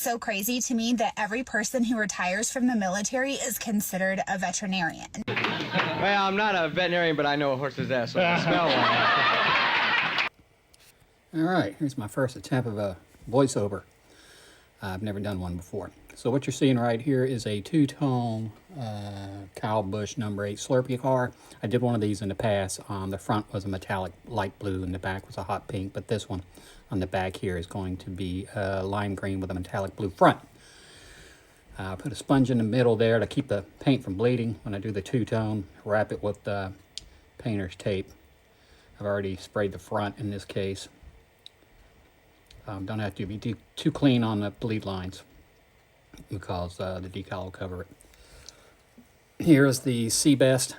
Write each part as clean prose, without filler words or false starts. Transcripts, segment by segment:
so crazy to me that every person who retires from the military is considered a veterinarian. Well, I'm not a veterinarian, but I know a horse's ass, so I can smell one. All right, here's my first attempt of a voiceover. I've never done one before. So what you're seeing right here is a two-tone Kyle Busch number 8 Slurpee car. I did one of these in the past. The front was a metallic light blue and the back was a hot pink, but this one on the back here is going to be lime green with a metallic blue front. Put a sponge in the middle there to keep the paint from bleeding when I do the two-tone. Wrap it with painter's tape. I've already sprayed the front in this case. Don't have to be too clean on the bleed lines because the decal will cover it. Here's the Seabest.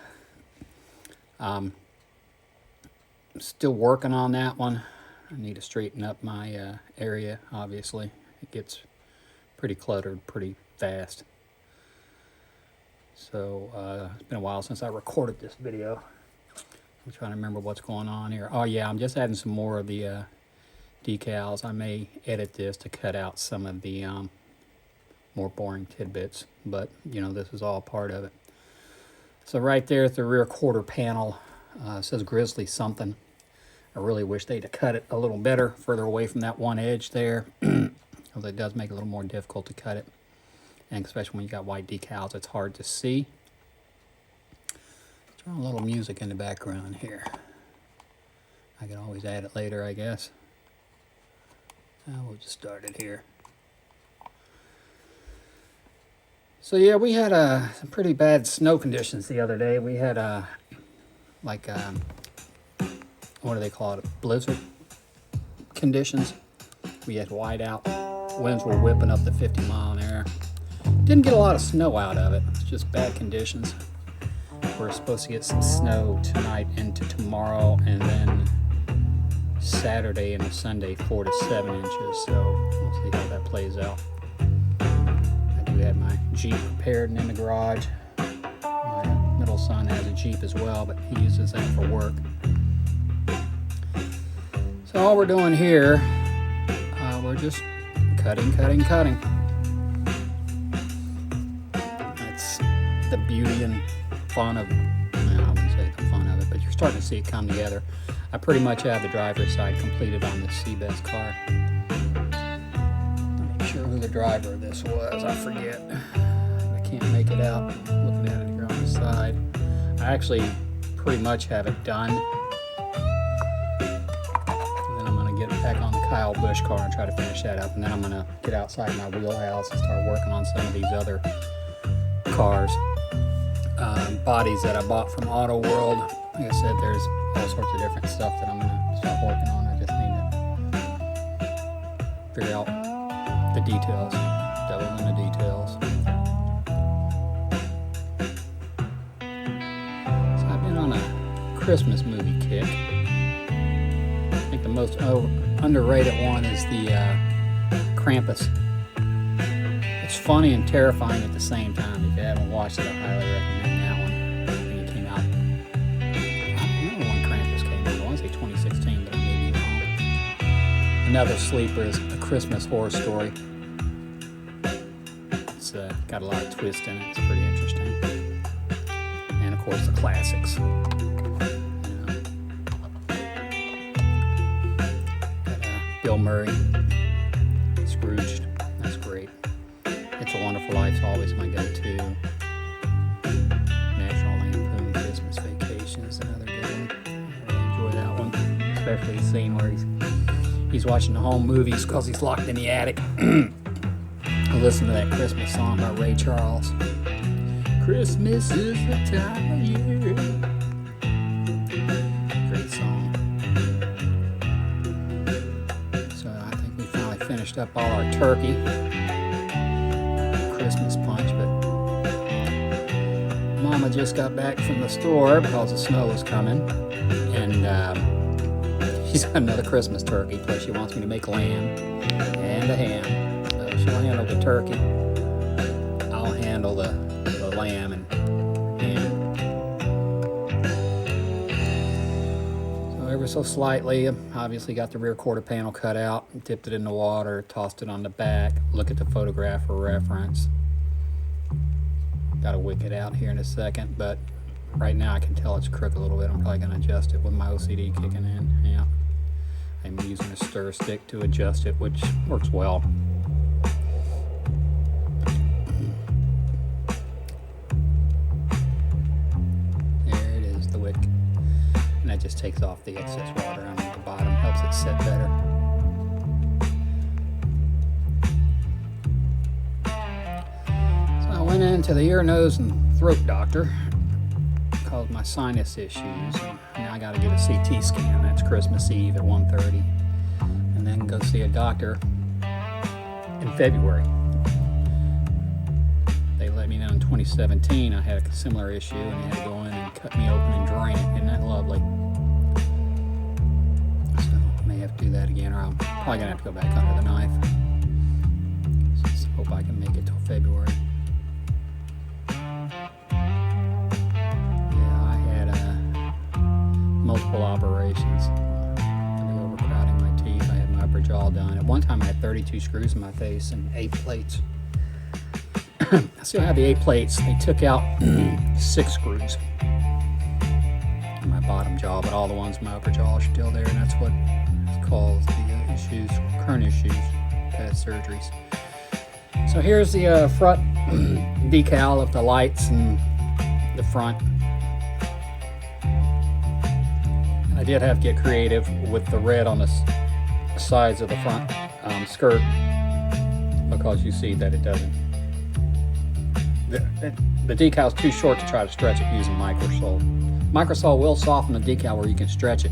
Still working on that one. I need to straighten up my area, obviously. It gets pretty cluttered pretty fast. So it's been a while since I recorded this video. I'm trying to remember what's going on here. Oh yeah, I'm just adding some more of the decals. I may edit this to cut out some of the more boring tidbits, but you know, this is all part of it. So right there at the rear quarter panel, it says Grizzly something. I really wish they'd have cut it a little better further away from that one edge there, because it does make it a little more difficult to cut it, and especially when you got white decals, it's hard to see. Throw a little music in the background here. I can always add it later, I guess. We'll just start it here. So yeah, we had some pretty bad snow conditions the other day. We had like what do they call it? Blizzard conditions. We had whiteout. Winds were whipping up to 50 mile an hour. Didn't get a lot of snow out of it. It's just bad conditions. We're supposed to get some snow tonight into tomorrow, and then Saturday and Sunday 4 to 7 inches. So we'll see how that plays out. I do have my Jeep prepared and in the garage. My middle son has a Jeep as well, but he uses that for work. So all we're doing here, we're just cutting. That's the beauty and fun of, I wouldn't say the fun of it, but you're starting to see it come together. I pretty much have the driver's side completed on this Seabest car. I'm not sure who the driver of this was, I forget. I can't make it out. I'm looking at it here on the side. I actually pretty much have it done. Get back on the Kyle Busch car and try to finish that up, and then I'm going to get outside my wheelhouse and start working on some of these other cars. Bodies that I bought from Auto World. Like I said, there's all sorts of different stuff that I'm going to start working on. I just need to figure out the details, devil in the details. So I've been on a Christmas movie kick. I think the most underrated one is the Krampus. It's funny and terrifying at the same time. If you haven't watched it, I highly recommend that one. I think it came out, I don't know when Krampus came out. I want to say 2016, but I may be wrong. Another sleeper is A Christmas Horror Story. It's got a lot of twist in it. It's pretty interesting. And of course the classics. Bill Murray, Scrooged, that's great. It's a Wonderful Life's always my go-to. National Lampoon Christmas Vacation is another good one. I really enjoy that one, especially the scene where he's watching the home movies because he's locked in the attic. I listen to that Christmas song by Ray Charles. Christmas is the time of year. Great song. Finished up all our turkey, Christmas punch, but Mama just got back from the store because the snow was coming, and she's got another Christmas turkey, plus she wants me to make lamb and a ham. So she'll handle the turkey, I'll handle the lamb and ham. So ever so slightly. Obviously got the rear quarter panel cut out, dipped it in the water, tossed it on the back. Look at the photograph for reference. Got to wick it out here in a second, but right now I can tell it's crooked a little bit. I'm probably going to adjust it with my OCD kicking in. Yeah, I'm using a stir stick to adjust it, which works well. That just takes off the excess water on the bottom, helps it set better. So I went into the ear, nose, and throat doctor because of my sinus issues. And now I got to get a CT scan. That's Christmas Eve at 1:30, and then go see a doctor in February. They let me know in 2017 I had a similar issue, and they had to go in and cut me open and drain it. Isn't that lovely? So I may have to do that again, or I'm probably gonna have to go back under the knife. So let's hope I can make it till February. Yeah, I had multiple operations. Overcrowding my teeth. I had my upper jaw done. At one time I had 32 screws in my face and 8 plates. I still have the 8 plates. They took out 6 screws in my bottom jaw, but all the ones in my upper jaw are still there, and that's what caused the issues, current issues, past surgeries. So here's the front decal of the lights and the front. I did have to get creative with the red on the sides of the front skirt, because you see that it doesn't. The decal's too short to try to stretch it using microsole. Microsole will soften the decal where you can stretch it.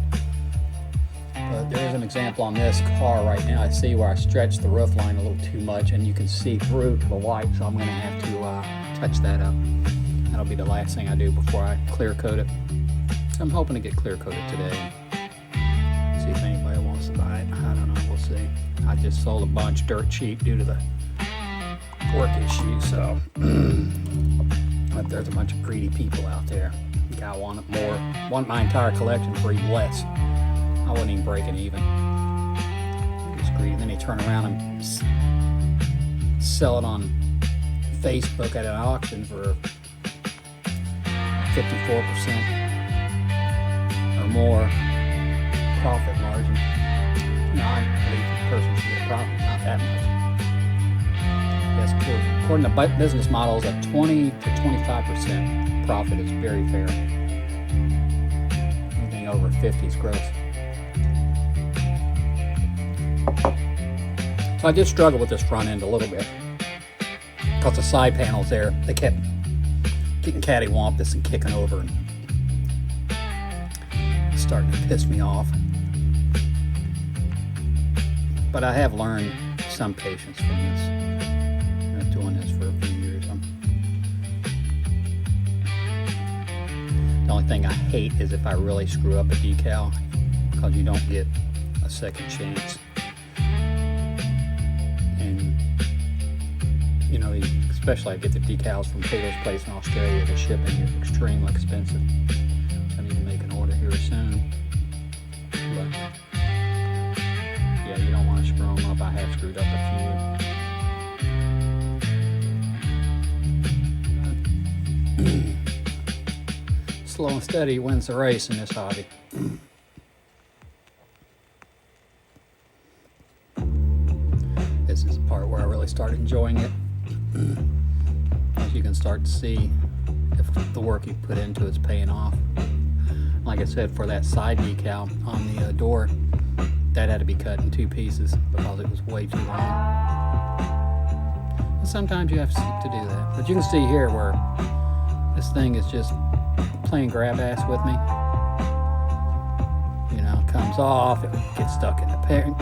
But there's an example on this car right now. I see where I stretched the roof line a little too much, and you can see through to the white, so I'm going to have to touch that up. That'll be the last thing I do before I clear coat it. So I'm hoping to get clear coated today. See if anybody wants to buy it. I don't know, we'll see. I just sold a bunch dirt cheap due to the work issue, so but there's a bunch of greedy people out there. The guy wanted more, want my entire collection for even less. I wouldn't even break it even. Just greedy. Then they turn around and sell it on Facebook at an auction for 54% or more profit margin. No, I believe the person should get a profit, not that much. Yes, according to business models, a 20 to 25% profit is very fair. Anything over 50 is gross. So I did struggle with this front end a little bit, because the side panels there, they kept getting cattywampus and kicking over, and it's starting to piss me off. But I have learned some patience from this. Doing this for a few years. The only thing I hate is if I really screw up a decal, because you don't get a second chance. And you know, especially I get the decals from Taylor's place in Australia. The shipping is extremely expensive. I need to make an order here soon. But yeah, you don't want to screw them up. I have screwed up a few. Slow and steady wins the race in this hobby. This is the part where I really started enjoying it. As you can start to see if the work you put into it's paying off. Like I said, for that side decal on the door, that had to be cut in 2 pieces because it was way too long. And sometimes you have to do that. But you can see here where this thing is just playing grab ass with me. You know, it comes off, it gets stuck in the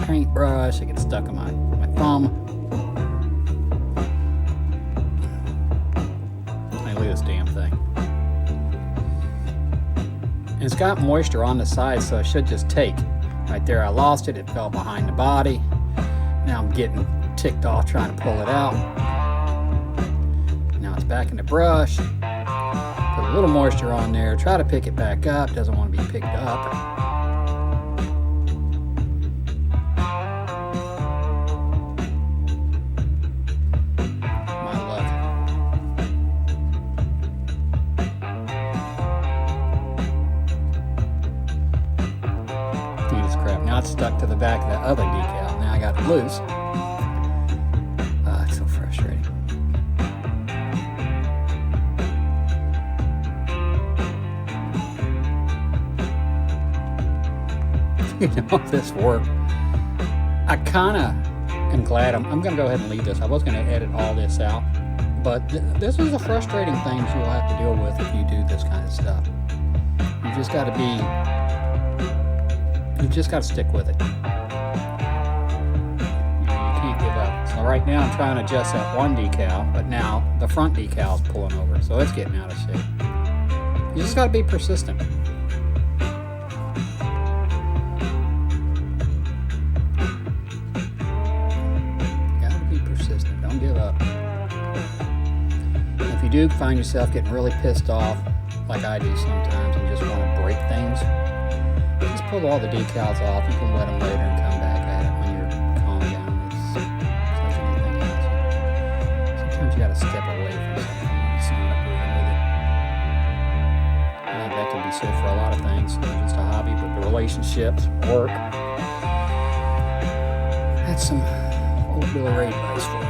paintbrush, it gets stuck in my thumb. Hey, look at this damn thing. And it's got moisture on the side, so it should just take. Right there, I lost it, it fell behind the body. Now I'm getting ticked off trying to pull it out. Now it's back in the brush. Put a little moisture on there, try to pick it back up, doesn't want to be picked up. not stuck to the back of the other decal. Now I got it loose. It's so frustrating. You know, this work. I kind of am glad. I'm going to go ahead and leave this. I was going to edit all this out, but this is a frustrating thing you'll have to deal with if you do this kind of stuff. You just got to stick with it. You can't give up. So right now I'm trying to adjust that one decal, but now the front decal is pulling over, so it's getting out of shape. You just got to be persistent. Don't give up. If you do find yourself getting really pissed off, like I do sometimes, and just want to break things, just pull all the decals off. You can let them later and come back at it when you're calm down. It's like anything else. Sometimes you got to step away from something when you're not dealing with it. I think that can be said for a lot of things, not just a hobby, but the relationships, work. That's some old Billy Ray advice for you.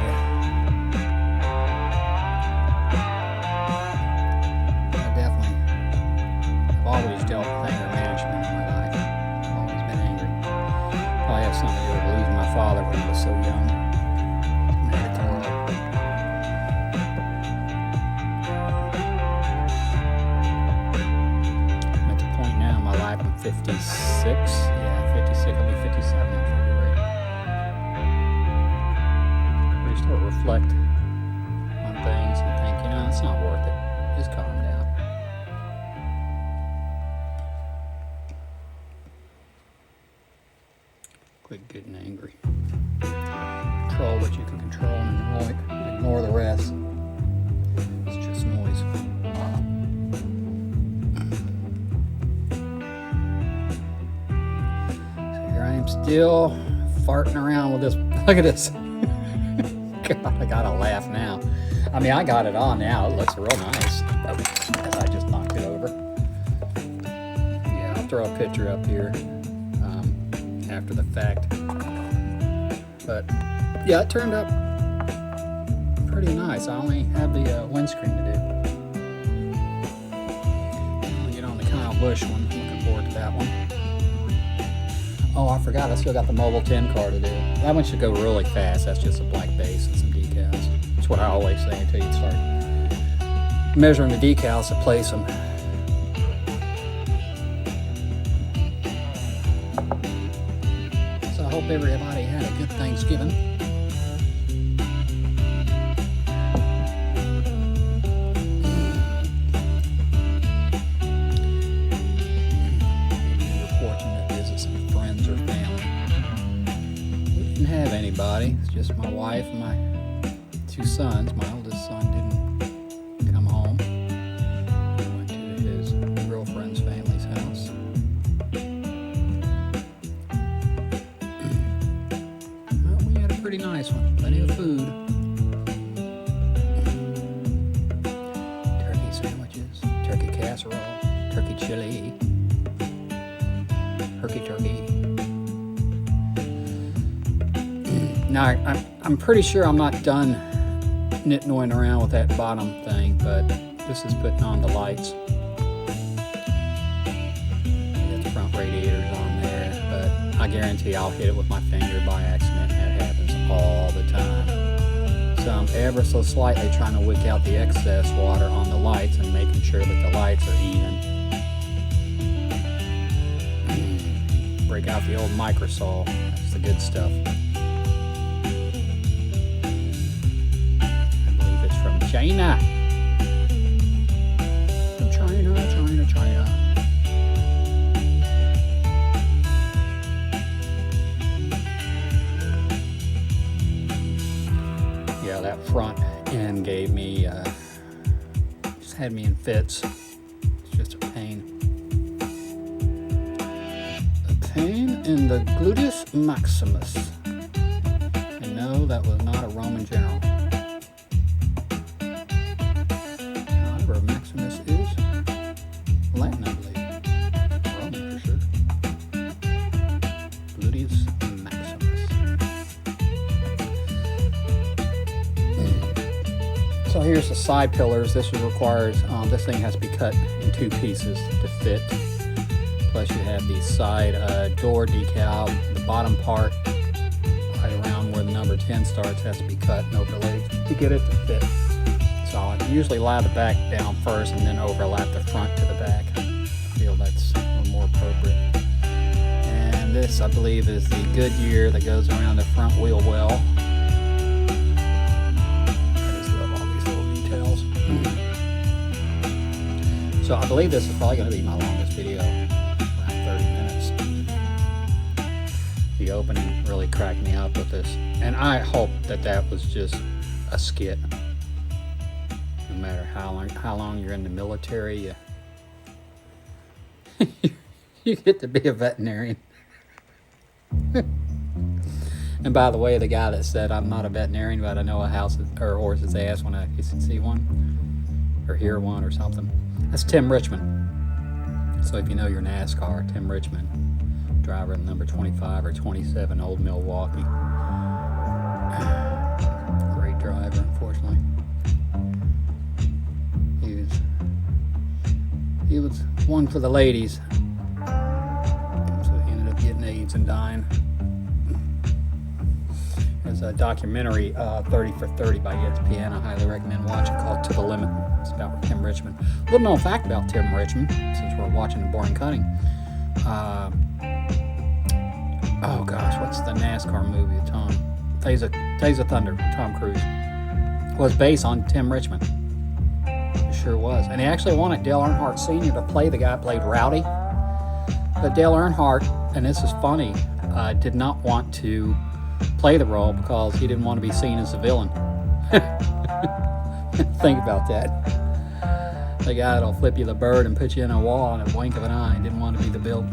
Always dealt with anger management in my life. I've always been angry. Probably have something to do with losing my father when I was so young. I'm at the point now in my life, I'm 56. Yeah, 56. I'll be 57 in February. Where you start to reflect on things and think, you know, it's not worth it. Just calm down. Quit getting angry. Control what you can control and ignore the rest. It's just noise. So here I am still farting around with this. Look at this. God, I gotta laugh now. I mean, I got it on now. It looks real nice. As I just knocked it over. Yeah, I'll throw a picture up here. After the fact, but yeah, it turned up pretty nice. I only have the windscreen to do. I'll get on the Busch one. I'm looking forward to that one. Oh, I forgot, I still got the Mobile 10 car to do. That one should go really fast. That's just a black base and some decals. That's what I always say until you start measuring the decals to place them. I hope everybody had a good Thanksgiving. Maybe you were fortunate to visit some friends or family. We didn't have anybody. It's just my wife and my two sons. My oldest son didn't come home. He went to his girlfriend's family's house. Pretty nice one. Plenty of food. Turkey sandwiches, turkey casserole, turkey chili, turkey. Now, I'm pretty sure I'm not done nitnoing around with that bottom thing, but this is putting on the lights. Got the front radiators on there, but I guarantee I'll hit it with my finger by accident. That happens all the time. So I'm ever so slightly trying to wick out the excess water on the lights and making sure that the lights are even. Break out the old microsol. That's the good stuff. I believe it's from China. China. Yeah, that front end gave me, just had me in fits. It's just a pain. A pain in the gluteus maximus. And no, that was not a Roman general. However, Maximus is Latin, I believe. Roman for sure. So here's the side pillars. This requires, this thing has to be cut in 2 pieces to fit. Plus you have the side door decal. The bottom part, right around where the number 10 starts, has to be cut and overlaid to get it to fit. So I usually lie the back down first and then overlap the front to the back. I feel that's a little more appropriate. And this, I believe, is the Goodyear that goes around the front wheel well. So I believe this is probably going to be my longest video, around 30 minutes. The opening really cracked me up with this, and I hope that that was just a skit. No matter how long you're in the military, you get to be a veterinarian. And by the way, the guy that said I'm not a veterinarian, but I know a horse's ass when I see one or hear one or something. That's Tim Richmond. So if you know your NASCAR, Tim Richmond, driver in number 25 or 27, Old Milwaukee. Great driver, unfortunately. He was one for the ladies. So he ended up getting AIDS and dying. There's a documentary, 30 for 30 by ESPN. I highly recommend watching, called To the Limit. It's about Tim Richmond. Little known fact about Tim Richmond, since we're watching the boring cutting. Oh gosh, what's the NASCAR movie with Tom? Days of Thunder, Tom Cruise. Was based on Tim Richmond. It sure was. And he actually wanted Dale Earnhardt Sr. to play the guy who played Rowdy. But Dale Earnhardt, and this is funny, did not want to play the role because he didn't want to be seen as the villain. Think about that. The guy that'll flip you the bird and put you in a wall in a blink of an eye didn't want to be the villain.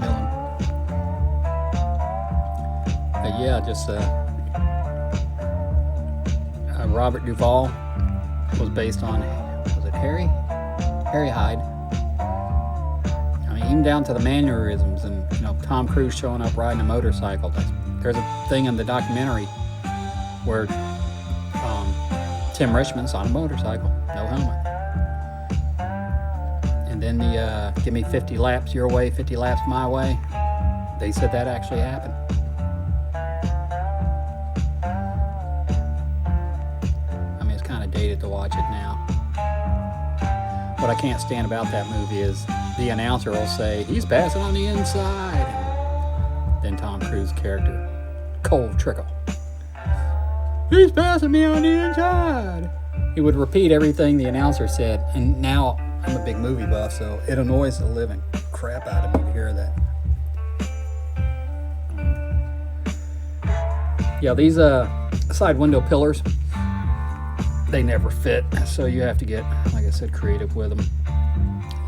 But yeah, just Robert Duvall was based on, was it Harry Hyde? I mean, even down to the mannerisms and, you know, Tom Cruise showing up riding a motorcycle. There's a thing in the documentary where Tim Richmond's on a motorcycle, no helmet. And then the give me 50 laps your way, 50 laps my way. They said that actually happened. I mean, it's kind of dated to watch it now. What I can't stand about that movie is the announcer will say, he's passing on the inside. And then Tom Cruise's character, Cole Trickle, he's passing me on the inside. He would repeat everything the announcer said, and now I'm a big movie buff, so it annoys the living crap out of me to hear that. Yeah, these side window pillars, they never fit, so you have to get, like I said, creative with them.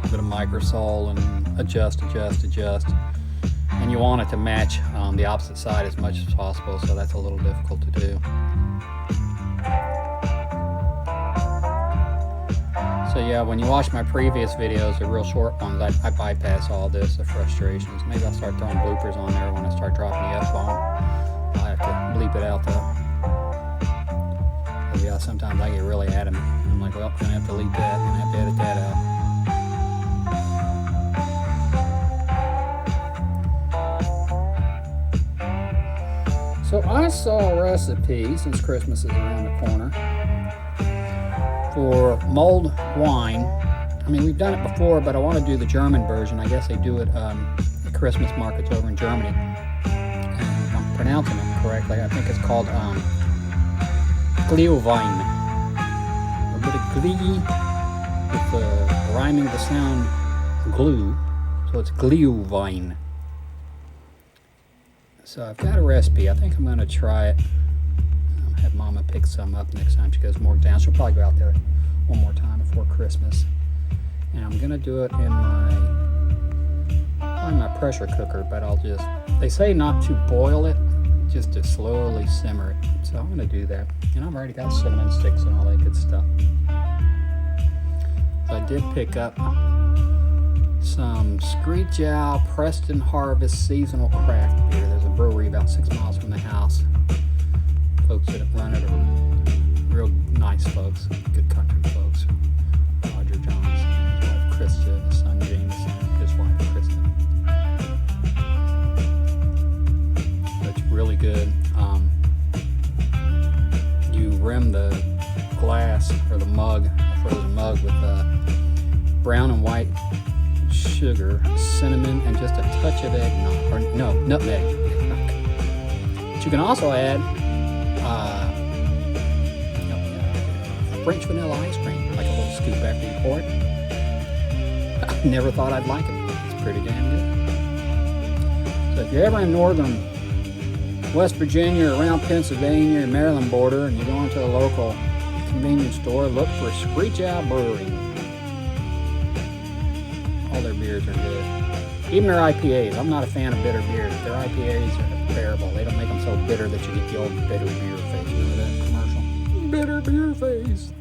A bit of microsol and adjust. And you want it to match the opposite side as much as possible, so that's a little difficult to do. So yeah, when you watch my previous videos, the real short ones, I bypass all this, the frustrations. Maybe I'll start throwing bloopers on there when I start dropping the F-bomb. I'll have to bleep it out though. But yeah, sometimes I get really adamant. I'm like, well, I'm gonna have to leave that, gonna have to edit that out. So I saw a recipe, since Christmas is around the corner, for mulled wine. I mean, we've done it before, but I want to do the German version. I guess they do it at Christmas markets over in Germany. And if I'm pronouncing it correctly, I think it's called Glühwein. A bit of glee with rhyming the sound glue, so it's Glühwein. So I've got a recipe. I think I'm going to try it. I'll have Mama pick some up next time she goes more down. She'll probably go out there one more time before Christmas. And I'm going to do it in my pressure cooker, but they say not to boil it, just to slowly simmer it. So I'm going to do that. And I've already got cinnamon sticks and all that good stuff. So I did pick up some Screech Owl Preston Harvest seasonal craft beer. There's a brewery about 6 miles from the house. Folks that run it are real nice folks, good country folks. Roger Johnson, his wife Krista, his son James, and his wife Krista. It's really good. You rim the glass or the mug, a frozen mug, with brown and white sugar, cinnamon, and just a touch of eggnog, or no, nutmeg. But you can also add French vanilla ice cream, like a little scoop after you pour it. I never thought I'd like it. It's pretty damn good. So if you're ever in northern West Virginia or around Pennsylvania and Maryland border, and you go into a local convenience store, look for Screech Owl Brewery. All their beers are good. Even their IPAs. I'm not a fan of bitter beers. Their IPAs are terrible. They don't make them so bitter that you get the old bitter beer face. Remember that commercial? Bitter beer face.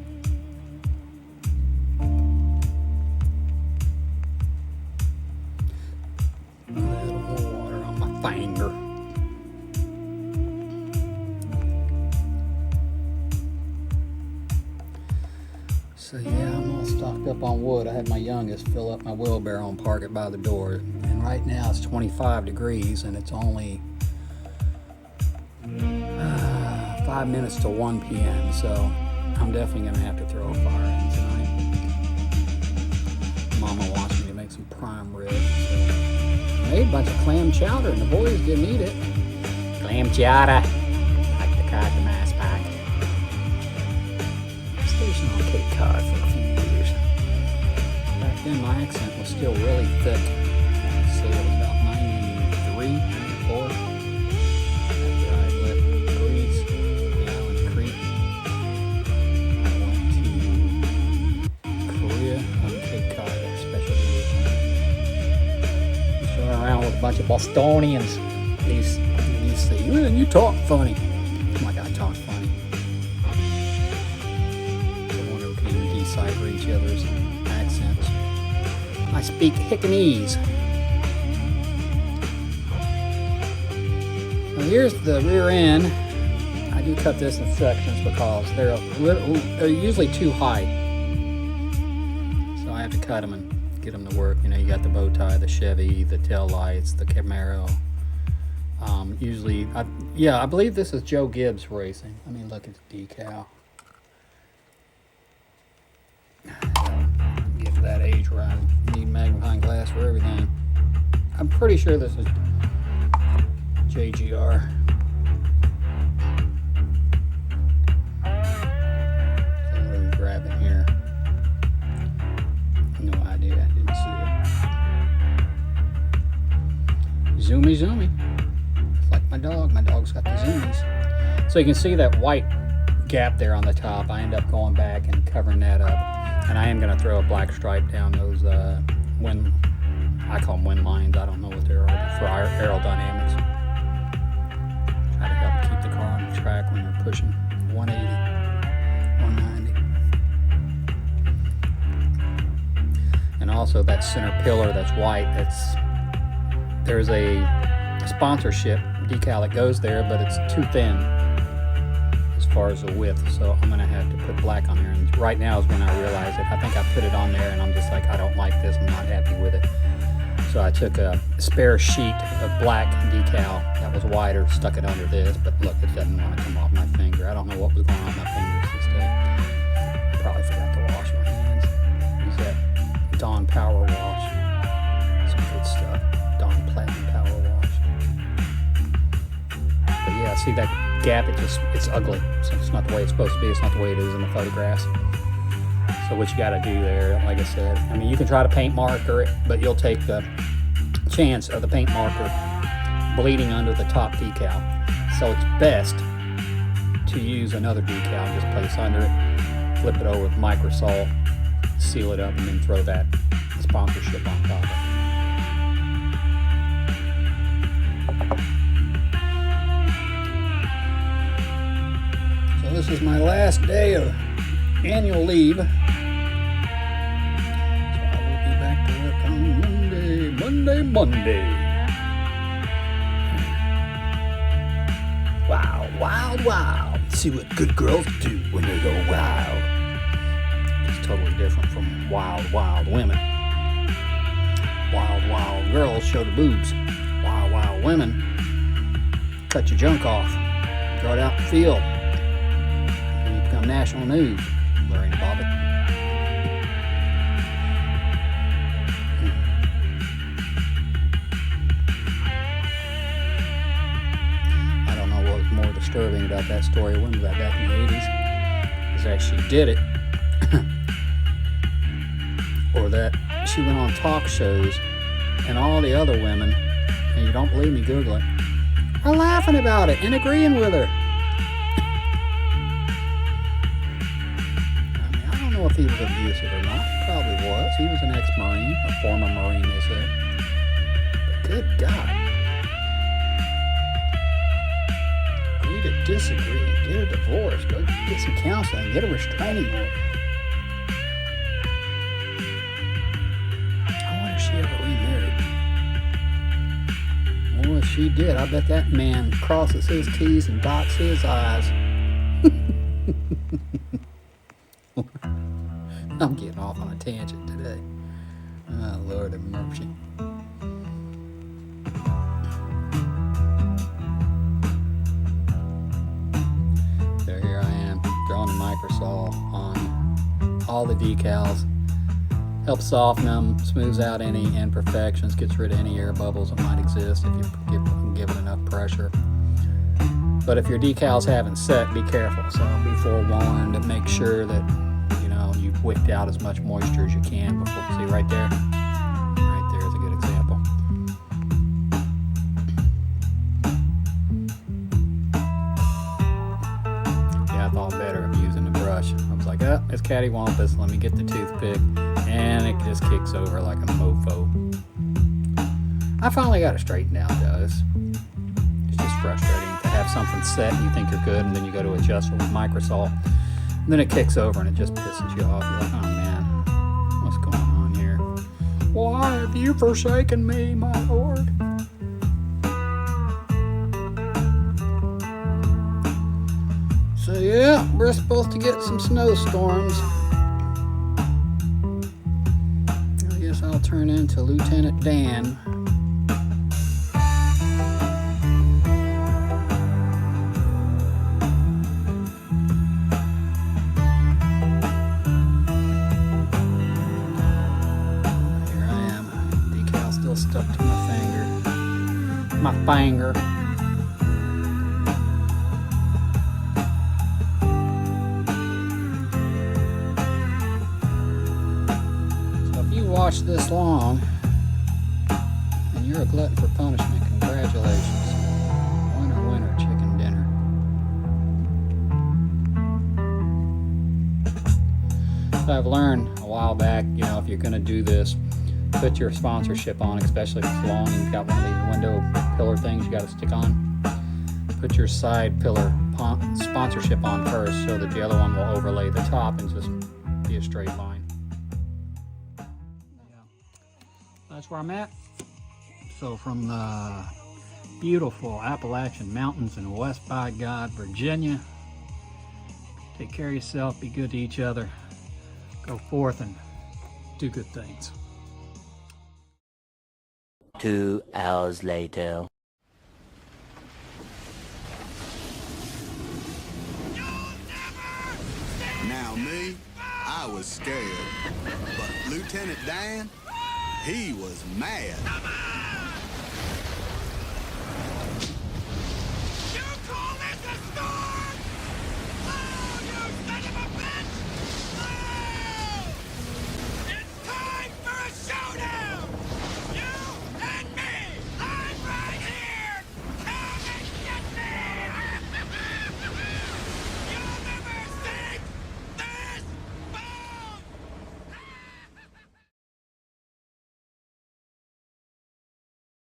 A little more water on my finger. So yeah, I'm all stocked up on wood. I had my youngest fill up my wheelbarrow and park it by the door. And right now it's 25 degrees and it's only 5 minutes to 1 p.m. So I'm definitely gonna have to throw a fire in tonight. Mama wants me to make some prime rib. So I made a bunch of clam chowder and the boys didn't eat it. Clam chowder, like the cod to mass pack. Stationed on Cape Cod for a few years. Back then my accent was still really thick. I'd say it was about 93, 94. After I left Greece, the island Crete, I went to Korea on Cape Cod, especially. Just running around with a bunch of Bostonians. They used to say, "Man, you talk funny." I'm like, I talk funny. Decipher each other's accents. I speak Hickanese. Now here's the rear end. I do cut this in sections because they're usually too high. So I have to cut them and get them to work. You know, you got the bow tie, the Chevy, the tail lights, the Camaro. Usually, I believe this is Joe Gibbs racing. I mean, look at the decal. Get to that age where I need magnifying glass for everything. I'm pretty sure this is JGR. So what are we grabbing here? No idea. I didn't see it. Zoomy, zoomy. It's like my dog. My dog's got the zoomies. So you can see that white gap there on the top. I end up going back and covering that up. And I am going to throw a black stripe down those I call them wind lines. I don't know what they are for aerodynamics. Try to help keep the car on the track when you're pushing 180, 190. And also that center pillar that's white, there's a sponsorship decal that goes there, but it's too thin as far as the width, so I'm gonna have to put black on there. And right now is when I realize it. I think I put it on there and I'm just like, I don't like this, I'm not happy with it. So I took a spare sheet of black decal that was wider, stuck it under this, but look, it doesn't want to come off my finger. I don't know what was going on with my fingers this day. I probably forgot to wash my hands. Use that Dawn Power Wash. Some good stuff. Dawn Platinum Power Wash. But yeah, see that gap, it's ugly. So it's not the way it's supposed to be. It's not the way it is in the photographs. So what you got to do there, like I said, I mean, you can try to paint marker it, but you'll take the chance of the paint marker bleeding under the top decal. So it's best to use another decal, just place under it, flip it over with microsol, seal it up, and then throw that sponsorship on top of it. So this is my last day of annual leave. So I will be back to work on Monday. Wild, wild, wild. See what good girls do when they go wild. It's totally different from wild, wild women. Wild, wild girls show the boobs. Wild, wild women cut your junk off, throw it out in the field, and you become national news. Learning about it. I don't know what was more disturbing about that story of women about back in the 80s, is that she did it, or that she went on talk shows and all the other women, and you don't believe me, Google it, are laughing about it and agreeing with her. I mean, I don't know if he was abusive or not. He probably was. He was an ex-Marine, a former Marine, they said. But good God. Agree to disagree. Get a divorce. Go get some counseling. Get a restraining order. I wonder if she ever remarried. Well, if she did, I bet that man crosses his T's and dots his I's. I'm getting off on a tangent today. Oh, Lord have mercy. So here I am, drawing the microsaw on all the decals. Helps soften them, smooths out any imperfections, gets rid of any air bubbles that might exist if you give it enough pressure. But if your decals haven't set, be careful. So be forewarned and make sure that you've wicked out as much moisture as you can before. See right there? Right there is a good example. Yeah, I thought better of using the brush. I was like, oh, it's cattywampus. Let me get the toothpick. And it just kicks over like a mofo. I finally got it straightened out, though. It's just frustrating to have something set and you think you're good, and then you go to adjust it with microsaw, and then it kicks over and it just pisses you off. You're like, oh man, what's going on here? Why have you forsaken me, my Lord? So yeah, we're supposed to get some snowstorms. I'll turn into Lieutenant Dan. Here I am. Decal still stuck to my finger. My finger. Watch this long and you're a glutton for punishment. Congratulations. Winner, winner, chicken dinner. So I've learned a while back, if you're going to do this, put your sponsorship on, especially if it's long and you've got one of these window pillar things you got to stick on. Put your side pillar sponsorship on first so that the other one will overlay the top and just be a straight line. That's where I'm at. So from the beautiful Appalachian Mountains in West by God, Virginia, take care of yourself, be good to each other, go forth and do good things. 2 hours later. Now me, I was scared, but Lieutenant Dan, he was mad.